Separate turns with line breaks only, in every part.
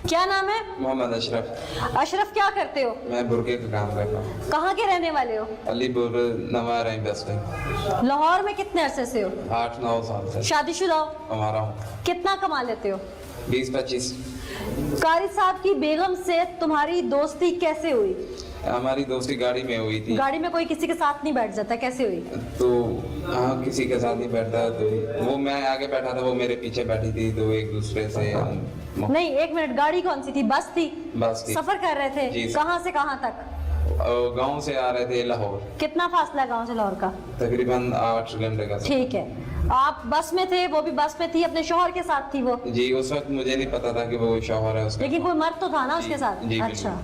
क्या नाम है?
मोहम्मद अशरफ।
अशरफ, क्या करते हो?
मैं बुरके का काम करता हूँ।
कहाँ के रहने वाले हो?
अलीपुर नवा रही बस्ती।
लाहौर में कितने अरसे से हो?
8-9 साल से
शादीशुदा हो?
हमारा हूँ।
कितना कमा लेते हो?
20-25।
कारी साहब की बेगम से तुम्हारी दोस्ती कैसे हुई?
हमारी दोस्ती गाड़ी में हुई थी।
गाड़ी में कोई किसी के साथ नहीं बैठ जाता, कैसे हुई?
तो हाँ, किसी के साथ नहीं बैठता, तो वो मैं आगे बैठा था, वो मेरे पीछे बैठी थी, तो एक दूसरे से
नहीं, एक मिनट, गाड़ी कौन सी थी? बस थी?
बस थी।
सफर कर रहे थे?
जी।
कहाँ से कहाँ तक?
गांव से आ रहे थे लाहौर।
कितना फासला गांव से लाहौर का?
तकरीबन 8 घंटे का।
ठीक है। आप बस में थे, वो भी बस में थी, अपने शौहर के साथ थी वो?
जी, उस वक्त मुझे नहीं पता था कि वो शौहर है उसका।
लेकिन कोई मर्द तो था ना उसके साथ?
जी,
अच्छा,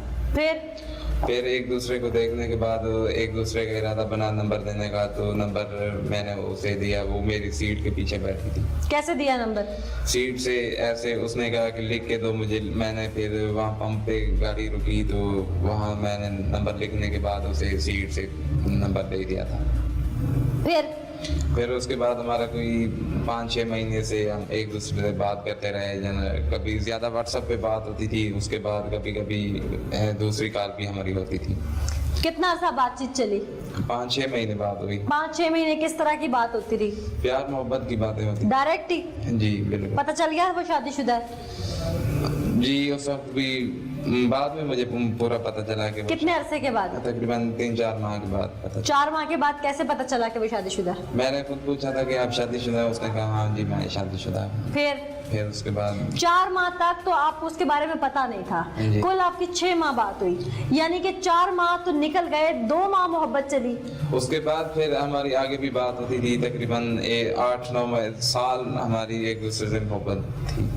फिर एक दूसरे को देखने के बाद एक दूसरे का इरादा बना नंबर देने का, तो नंबर मैंने उसे दिया। वो मेरी सीट के पीछे बैठी थी।
कैसे दिया नंबर?
सीट से ऐसे उसने कहा कि लिख के दो मुझे। मैंने फिर वहाँ पंप पे गाड़ी रुकी, तो वहाँ मैंने नंबर लिखने के बाद उसे सीट से नंबर दे दिया था।
फिर
उसके बाद हमारा कोई 5-6 महीने से हम एक दूसरे से बात करते रहे। कभी ज़्यादा व्हाट्सएप पे बात होती थी, उसके बाद कभी कभी दूसरी कॉल भी हमारी होती थी।
कितना अर्सा बातचीत चली?
5-6 महीने बात हुई।
5-6 महीने किस तरह की बात होती रही?
प्यार मोहब्बत की बातें होती।
डायरेक्ट ही?
जी बिल्कुल।
पता चल गया वो शादीशुदा है?
जी, उस वक्त भी बाद में मुझे पूरा पता चला कि
कितने अरसे के बाद?
तकरीबन 3-4 माह के बाद पता।
4 माह के बाद कैसे पता चला कि वो शादीशुदा है?
मैंने खुद पूछा था कि आप शादीशुदा है? उसने कहा हाँ जी मैं शादीशुदा हूँ। फिर उसके बाद
4 माह तक तो आपको उसके बारे में पता नहीं था। कुल आपकी 6 माह बात हुई, यानी कि 4 माह तो निकल गए, 2 माह मोहब्बत चली।
उसके बाद फिर हमारी आगे भी बात होती थी। तकरीबन 8-9 साल हमारी एक दूसरे से मोहब्बत थी।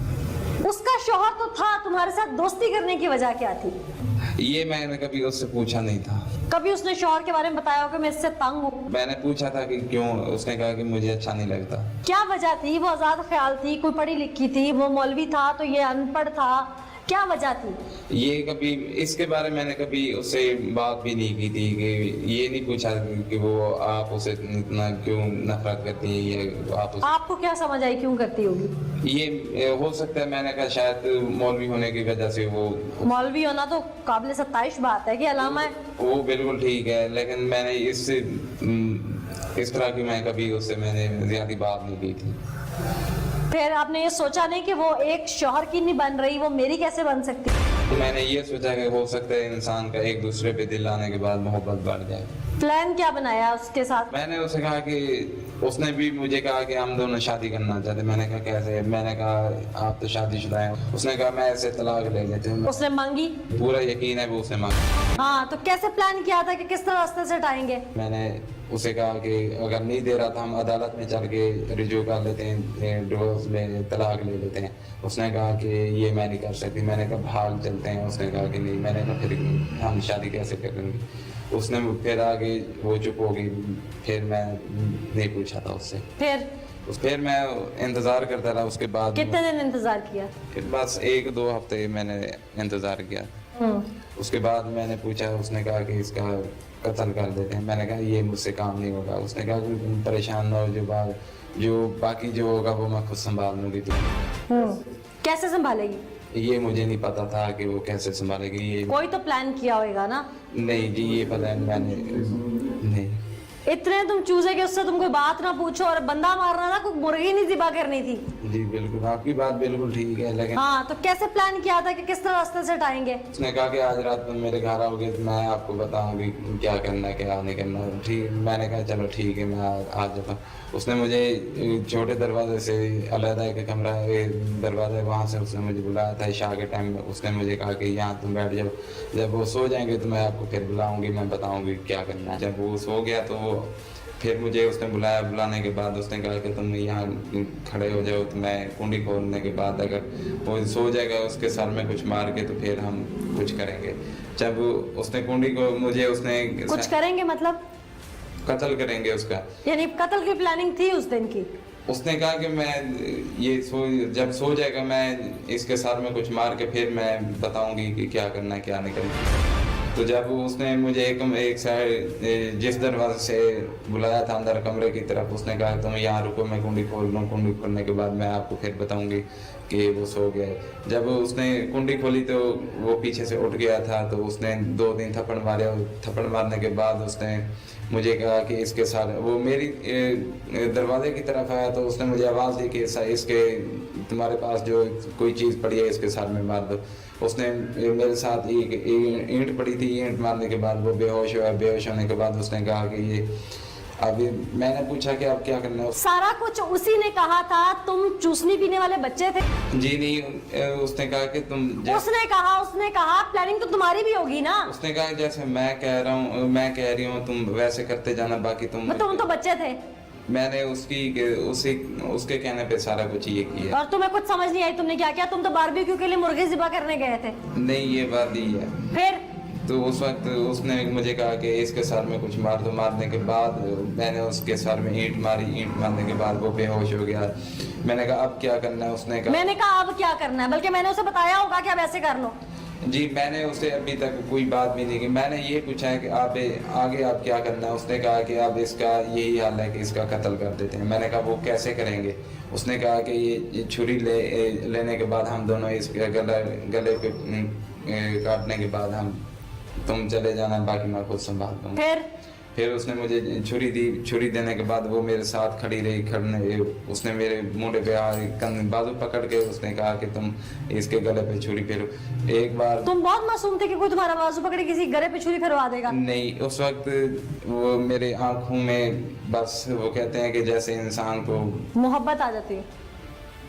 उसका शौहर तो था, तुम्हारे साथ दोस्ती करने की वजह क्या थी?
ये मैंने कभी उससे पूछा नहीं था।
कभी उसने शौहर के बारे में बताया हो कि मैं इससे तंग हूँ?
मैंने पूछा था कि क्यों, उसने कहा कि मुझे अच्छा नहीं लगता।
क्या वजह थी? वो आजाद ख्याल थी, कोई पढ़ी लिखी थी, वो मौलवी था तो ये अनपढ़ था, क्या वजह थी?
ये कभी इसके बारे में मैंने कभी उससे बात भी नहीं की थी कि ये नहीं पूछा कि वो आप उसे इतना क्यों नफरत करती है, ये
आपको क्या समझ आई क्यों करती होगी?
ये हो सकता है, मैंने कहा शायद मौलवी होने की वजह से वो।
मौलवी होना तो काबिल सत्ताइश बात है कि अलामा है।
वो बिल्कुल ठीक है, लेकिन मैंने इससे इस तरह की मैं कभी उससे मैंने ज्यादा बात नहीं की थी।
फिर आपने ये सोचा नहीं कि वो एक शौहर की नहीं बन रही, वो मेरी कैसे बन सकती?
मैंने ये सोचा कि हो सकता है इंसान का एक दूसरे पे दिल आने के बाद मोहब्बत बढ़ जाए।
प्लान क्या बनाया उसके साथ?
मैंने उसे कहा कि उसने भी मुझे कहा कि हम दोनों शादी करना चाहते। मैंने कहा कैसे? मैंने कहा आप तो शादीशुदा हैं। उसने कहा मैं ऐसे तलाक ले लेते हैं।
उसने मांगी?
पूरा यकीन है वो उसने मांगी।
हाँ, तो कैसे प्लान किया था कि किस तरह रास्ते से हटाएंगे?
मैंने उसे कहा कि अगर नहीं दे रहा था हम अदालत में चल के रिज्यू कर लेते हैं, डिवोर्स ले तलाक ले लेते हैं। उसने कहा कि ये मैं नहीं कर सकती। मैंने कहा भाग चलते हैं। उसने कहा कि नहीं। मैंने कहा फिर हम शादी कैसे करेंगे? उसने फिर आगे वो चुप हो गई। फिर मैं नहीं पूछा था उससे। फिर मैं इंतजार करता रहा। उसके बाद
कितने दिन इंतजार किया?
फिर बस 1-2 हफ्ते मैंने इंतजार किया। उसके बाद मैंने पूछा, उसने कहा कि इसका कत्ल कर देते हैं। मैंने कहा ये मुझसे काम नहीं होगा। उसने कहा कि परेशान ना हो, जो बाकी जो होगा वो मैं खुद संभाल लूंगी।
कैसे संभालेगी?
ये मुझे नहीं पता था कि वो कैसे संभालेगी। ये
कोई तो प्लान किया होगा ना?
नहीं जी, ये पता है मैंने नहीं।
इतने तुम चूजे कि उससे तुम कोई बात ना पूछो, और बंदा मारना था, कोई मुर्गी नहीं ज़िबा करनी थी।
जी बिल्कुल, आपकी बात बिल्कुल ठीक है, लेकिन
हाँ, तो कैसे प्लान किया था कि किस तरह रास्ते से हटाएंगे?
उसने कहा कि आज रात में मेरे घर आओगे तो मैं आपको बताऊंगी क्या करना है क्या नहीं करना। ठीक, मैंने कहा चलो ठीक है, मैं आ जाता हूँ। उसने मुझे छोटे दरवाजे से अलग एक कमरा दरवाजा, वहाँ से उसने मुझे बुलाया था इशा के टाइम में। उसने मुझे कहा कि यहाँ तुम बैठ जाओ, जब वो सो जाएंगे तो मैं आपको फिर बुलाऊंगी, मैं बताऊंगी क्या करना है। जब वो सो गया तो फिर मुझे उसने बुलाया। बुलाने के बाद उसने कहा कि तुम यहाँ खड़े हो जाओ, तो मैं कुंडी खोलने के बाद अगर वो सो जाएगा उसके सर में कुछ मार के तो फिर हम कुछ करेंगे। जब उसने कुंडी को मुझे उसने
कुछ करेंगे मतलब
कत्ल करेंगे उसका,
यानी कत्ल की प्लानिंग थी उस दिन की?
उसने कहा कि मैं ये जब सो जाएगा मैं इसके सर में कुछ मार के फिर मैं बताऊंगी कि क्या करना है क्या नहीं करना। تو جب اس نے مجھے ایک سائڈ جس دروازے سے بلایا تھا اندر کمرے کی طرف، اس نے کہا تم یہاں رکو، میں کنڈی کھول لوں، کنڈی کھولنے کے بعد میں آپ کو پھر بتاؤں گی کہ وہ سو گیا ہے۔ جب اس نے کنڈی کھولی تو وہ پیچھے سے اٹھ گیا تھا، تو اس نے 2 تھپڑ مارے، تھپڑ مارنے کے بعد اس نے مجھے کہا کہ اس کے ساتھ، وہ میری دروازے کی طرف آیا تو اس نے مجھے آواز دی کہ اس کے تمہارے پاس جو کوئی چیز پڑی ہے اس کے ساتھ میں مار دو۔ اس نے میرے ساتھ ایک اینٹ پڑی تھی، اینٹ مارنے کے بعد وہ بے ہوش ہوا، بے ہوش ہونے کے بعد اس نے کہا کہ یہ ابھی، میں نے پوچھا کہ اب کیا کرنا ہے؟
سارا کچھ اسی نے کہا تھا؟ تم چوسنی پینے والے بچے تھے؟
جی نہیں، اس نے کہا کہ تم
اس نے کہا پلاننگ تو تمہاری بھی ہوگی نا؟
اس نے کہا جیسے میں کہہ رہی ہوں تم ویسے کرتے جانا، باقی تم
تو بچے تھے۔
میں نے اس کے کہنے پہ سارا کچھ یہ کیا۔
اور تمہیں کچھ سمجھ نہیں آئی تم نے کیا کیا؟ تم تو باربیکیو کے لیے مرغی ذبح کرنے گئے تھے۔
نہیں، یہ بات ہی ہے۔
پھر
تو اس وقت اس نے مجھے کہا کہ اس کے سر میں کچھ مار دو۔ مارنے کے بعد میں نے اس کے سر میں اینٹ ماری، اینٹ مارنے کے بعد وہ بے ہوش ہو گیا۔ میں نے کہا اب کیا کرنا ہے؟ اس نے کہا
میں نے کہا اب کیا کرنا ہے، بلکہ میں نے اسے بتایا ہوگا کہ اب ایسے کر لو۔
جی میں نے اسے ابھی تک کوئی بات بھی نہیں کی۔ میں نے یہ پوچھا ہے کہ آپ آگے آپ کیا کرنا ہے؟ اس نے کہا کہ اب اس کا یہی حال ہے کہ اس کا قتل کر دیتے ہیں۔ میں نے کہا وہ کیسے کریں گے؟ اس نے کہا کہ یہ چھری لینے کے بعد ہم دونوں اس کے گلے پہ کاٹنے کے بعد تم چلے جانا، باقی میں خود سنبھال دوں۔ پھر اس نے مجھے چھری دی۔ چھری دینے کے بعد وہ میرے ساتھ کھڑی رہی۔ اس نے میرے منڈے پہ بازو پکڑ کے اس نے کہا کہ تم اس کے گلے پہ چھری پھیرو۔ ایک بار
تم بہت معصوم تھے کہ کوئی تمہارا بازو پکڑے کسی گلے پہ چھری پھروا دے گا؟
نہیں، اس وقت وہ میرے آنکھوں میں بس وہ کہتے ہیں کہ جیسے انسان کو
محبت آ جاتی ہے۔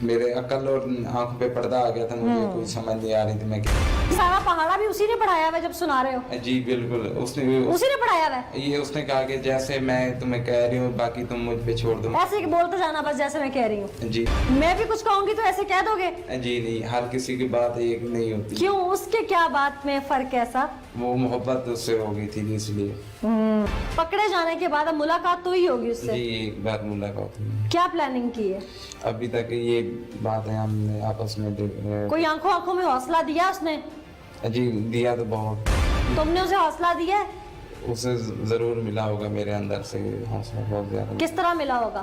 میرے عقل اور آنکھوں پہ پردہ آ گیا تھا، مجھے کوئی سمجھ نہیں آ رہی تھی میں کیا۔
سارا پہاڑا بھی اسی نے پڑھایا ہوا جب سنا رہے ہو؟
جی بالکل، اسی
نے پڑھایا ہوا ہے۔
یہ اس نے کہا کہ جیسے میں تمہیں کہہ رہی ہوں باقی تم مجھ پہ چھوڑ دو۔
ایسے کہ بولتے جانا بس جیسے میں کہہ رہی ہوں۔
جی
میں بھی کچھ کہوں گی تو ایسے کہہ دو گے؟
جی نہیں، ہر کسی کی بات ایک نہیں ہوتی۔
کیوں؟ اس کے کیا بات میں فرق ایسا؟
وہ محبت اس سے ہو گئی تھی اس لیے۔
پکڑے جانے کے بعد اب ملاقات تو ہی ہوگی اس سے؟
جی ایک بار ملاقات ہوئی۔
کیا پلاننگ کی ہے؟
ابھی تک یہ بات ہے ہم نے آپس میں
کوئی آنکھوں میں حوصلہ دیا اس نے؟
جی دیا تو بہت۔
تم نے اسے حوصلہ دیا ہے؟
اسے ضرور ملا ہوگا میرے اندر سے حوصلہ بہت زیادہ۔
کس طرح ملا ہوگا؟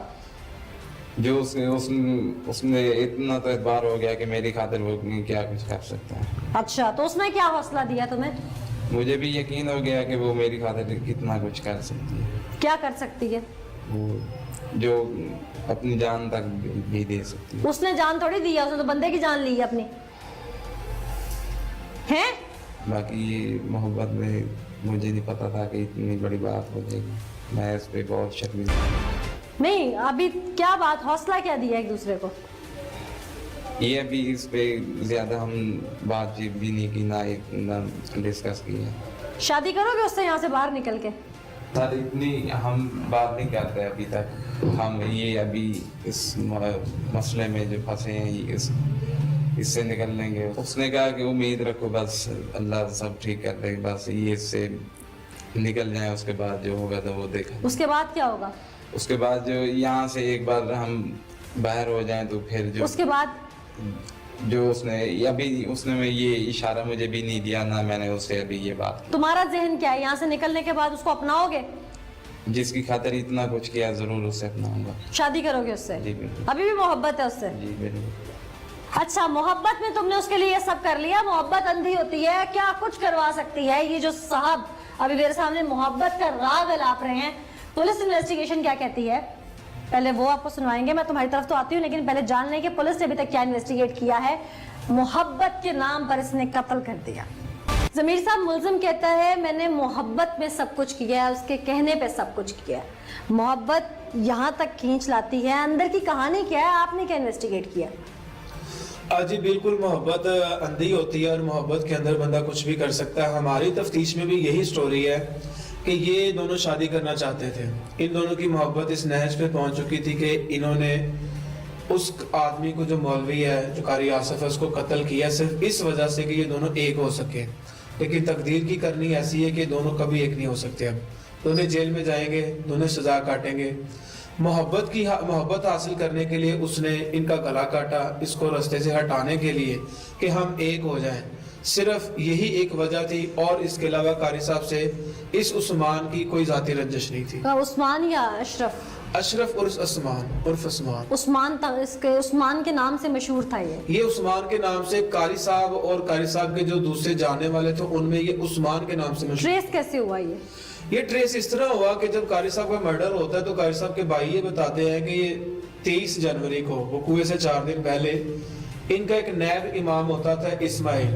جو اس نے اتنا تو اعتبار ہو گیا کہ میری خاطر وہ کیا کچھ کر سکتا ہے۔
اچھا، تو اس نے کیا حوصلہ دیا تمہیں؟
مجھے بھی یقین ہو گیا کہ وہ میری خاطر کتنا کچھ کر سکتی ہے۔
کیا کر سکتی ہے؟
وہ جو اپنی جان تک بھی دے سکتی ہے۔
اس نے جان تھوڑی دی ہے، اس نے تو بندے کی جان لی ہے اپنی۔ ہیں؟
باقی یہ محبت میں مجھے نہیں پتا تھا کہ اتنی بڑی بات ہو جائے گی۔ میں اس پہ بہت شرمندہ ہوں۔
نہیں، ابھی کیا بات، حوصلہ کیا دیا ایک دوسرے کو؟
یہ ابھی اس پہ زیادہ ہم بات چیت بھی نہیں کی، نہ ڈسکس کی ہے۔
شادی کرو گے اس سے یہاں سے باہر نکل کے؟
سر اتنی ہم بات نہیں کرتے ابھی تک۔ ہم یہ ابھی اس مسئلے میں جو پھنسے ہیں اس سے نکل لیں گے۔ اس نے کہا کہ امید رکھو، بس اللہ سب ٹھیک کر دے، بس یہ اس سے نکل جائیں، اس کے بعد جو ہوگا تو وہ دیکھیں۔
اس کے بعد کیا ہوگا؟
اس کے بعد جو یہاں سے ایک بار ہم باہر ہو جائیں تو پھر جو
اس کے بعد
جو اس نے یہ اشارہ مجھے بھی نہیں دیا، نہ میں نے اس سے ابھی یہ بات کی۔
تمہارا ذہن کیا ہے؟ یہاں سے نکلنے کے بعد اس کو اپناؤ گے؟
جس کی خاطر اتنا کچھ کیا ضرور اس سے اپناؤں گا۔
شادی کرو گے اس سے؟
جی بالکل۔
ابھی بھی محبت ہے اس سے؟
جی بالکل۔
اچھا، محبت میں تم نے اس کے لیے یہ سب کر لیا؟ محبت اندھی ہوتی ہے، کیا کچھ کروا سکتی ہے؟ یہ جو صاحب ابھی میرے سامنے محبت کا راگ الاپ رہے ہیں، پولیس انویسٹیگیشن کیا کہتی ہے پہلے وہ آپ کو سنوائیں گے۔ میں تمہاری طرف تو آتی ہوں، لیکن پہلے جان لیں کہ پولیس نے ابھی تک کیا انویسٹیگیٹ کیا ہے۔ محبت کے نام پر اس نے قتل کر دیا۔ ضمیر صاحب ملزم کہتا ہے میں نے محبت میں سب کچھ کیا ہے، اس کے کہنے پہ سب کچھ کیا ہے۔ محبت یہاں تک کھینچ لاتی ہے، اندر کی کہانی کیا ہے؟ آپ نے کیا انویسٹیگیٹ کیا؟
جی بالکل، محبت اندھی ہوتی ہے اور محبت کے اندر بندہ کچھ بھی کر سکتا ہے۔ ہماری تفتیش میں بھی یہی سٹوری ہے کہ یہ دونوں شادی کرنا چاہتے تھے۔ ان دونوں کی محبت اس نہج پہ پہنچ چکی تھی کہ انہوں نے اس آدمی کو جو مولوی ہے، جو قاری آصف ہے، اس کو قتل کیا صرف اس وجہ سے کہ یہ دونوں ایک ہو سکے۔ لیکن تقدیر کی کرنی ایسی ہے کہ دونوں کبھی ایک نہیں ہو سکتے۔ اب دونوں جیل میں جائیں گے، دونوں سزا کاٹیں گے۔ मोहब्बत हासिल करने के लिए उसने इनका गला काटा, इसको रास्ते से हटाने के लिए कि हम एक हो जाएं। सिर्फ यही एक वजह थी और इसके अलावा कारी साहब से इस उस्मान की कोई जाती रंजिश नहीं थी।
उस्मान या अशरफ?
अशरफ उर्फ उस्मान।
उस्मान था, इसके उस्मान के नाम से मशहूर था ये
उस्मान के नाम से कारी साहब और कारी साहब के जो दूसरे जानने वाले थे उनमें ये उस्मान के नाम से मशहूर।
ट्रेस कैसे हुआ ये
ट्रेस इस तरह हुआ कि जब कारी साहब का मर्डर होता है तो कारी साहब के भाई ये बताते हैं कि ये 23 जनवरी को वकूए से 4 दिन पहले इनका एक नैब इमाम होता था इस्माइल,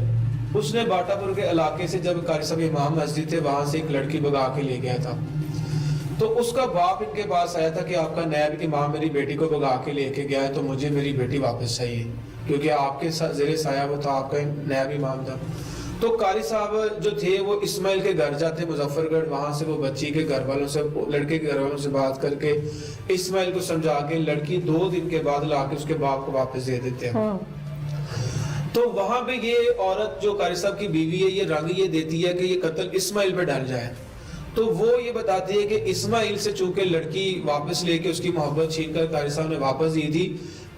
उसने बाटापुर के इलाके से जब कारी साहब इमाम मस्जिद थे वहां से एक लड़की भगा के ले गया था। तो उसका बाप इनके पास आया था कि आपका नैब इमाम मेरी बेटी को भगा के लेके गया है तो मुझे मेरी बेटी वापस चाहिए, क्योंकि आपके जेरे साया वो था, आपका नैब इमाम था। तो कारी साहब जो थे वो इस्माइल के घर जाते मुजफ्फरगढ़, वहां से वो बच्ची के घर वालों से, लड़के के घर वालों से बात करके इस्माइल को समझा के लड़की 2 दिन के बाद लाके उसके बाप को वापस दे देते हैं। तो वहां पे ये औरत जो कारी साहब की बीवी है ये रंग ये देती है कि ये कत्ल इस्माइल पे डल जाए। तो वो ये बताती है कि इस्माइल से चूंकि लड़की वापस लेके उसकी मोहब्बत छीन कर कारी साहब ने वापस दी थी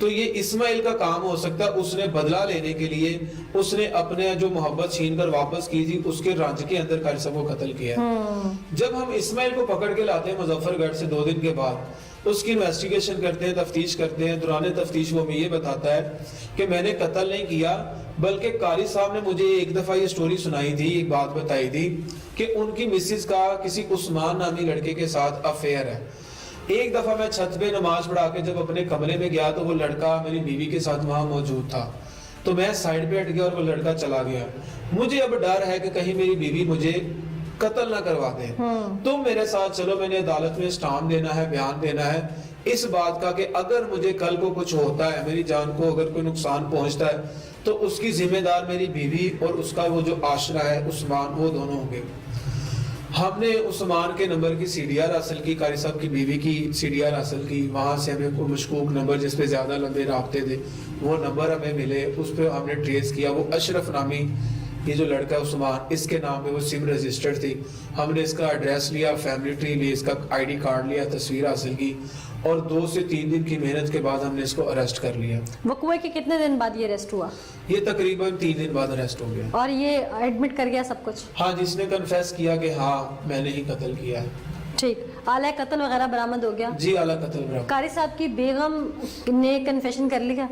तो ये इस्माइल का काम हो सकता है, उसने बदला लेने के लिए उसने अपने जो मोहब्बत छीन कर वापस की थी उसके रंज के अंदर कारी साहब को कत्ल किया। जब हम इस्माइल को पकड़ के लाते हैं मुजफ्फरगढ़ से 2 दिन के बाद उसकी इन्वेस्टिगेशन करते हैं, तफ्तीश करते हैं, दौरान तफ्तीश वो हमें ये बताता है कि मैंने कत्ल नहीं किया, बल्कि कारी साहब ने मुझे एक दफा ये स्टोरी सुनाई थी, एक बात बताई थी कि उनकी मिसेज का किसी उस्मान नामी लड़के के साथ अफेयर है। एक दफा मैं छत पे नमाज पढ़ा के जब अपने कमरे में गया तो वो लड़का मेरी बीवी के साथ वहां मौजूद था, तो मैं साइड पे हट गया और वो लड़का चला गया। मुझे अब डर है कि कहीं मेरी बीवी मुझे कत्ल ना करवा दे, तुम मेरे साथ चलो, मैंने अदालत में स्टाम्प देना है, बयान देना है इस बात का कि अगर मुझे कल को कुछ होता है, मेरी जान को अगर कोई नुकसान पहुंचता है तो उसकी जिम्मेदार मेरी बीवी और उसका वो जो आशरा है उस्मान, वो दोनों होंगे। हमने उस्मान के नंबर की सीडीआर हासिल की, कारी साहब की बीवी की सीडीआर हासिल की, वहां से हमें कोई मशकूक नंबर जिसपे ज्यादा लंबे राब्ते थे वो नंबर हमें मिले, उस पर हमने ट्रेस किया। वो अशरफ नामी ये जो लड़का है उस्मान, इसके नाम पे वो सिम रजिस्टर्ड थी। हमने इसका एड्रेस लिया, फैमिली ट्री ली, इसका आईडी कार्ड लिया, तस्वीर हासिल की और 2 से 3 दिन की मेहनत के बाद हमने इसको अरेस्ट कर लिया।
वकूए के कितने दिन बाद ये अरेस्ट हुआ?
ये तकरीबन 3 दिन बाद अरेस्ट हो गया।
और ये एडमिट कर गया सब कुछ?
हाँ, जिसने कन्फेस किया कि हाँ मैंने ही कत्ल किया है।
ठीक, आला कत्ल वगैरह बरामद हो गया?
जी, आला कत्ल बरामद।
कारी साहब की बेगम ने कन्फेशन कर लिया?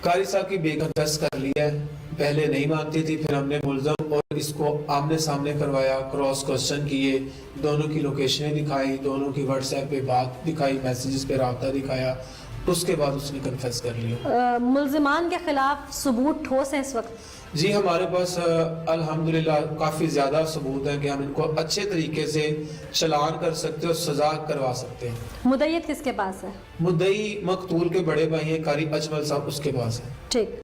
कारी साहब की बेगम कन्फेस कर लिया है, पहले नहीं मानती थी, फिर हमने मुल्ज़म और इसको आमने सामने करवाया, क्रॉस क्वेश्चन किए, दोनों की लोकेशनें दिखाई, दोनों की व्हाट्सएप पे बात दिखाई, मैसेजेस पे राब्ता दिखाया, उसके बाद उसने कन्फेस कर लिया।
मुल्ज़िमान के खिलाफ सबूत ठोस हैं इस वक्त?
जी, हमारे पास अल्हम्दुलिल्लाह काफ़ी ज़्यादा सबूत हैं कि हम इनको अच्छे तरीके से चलान कर सकते हैं और सजा करवा सकते हैं।
मुद्दईयत किसके पास है?
मुद्दई मकतूल के बड़े भाई हैं कारी अजमल साहब, उसके पास है।
ठीक।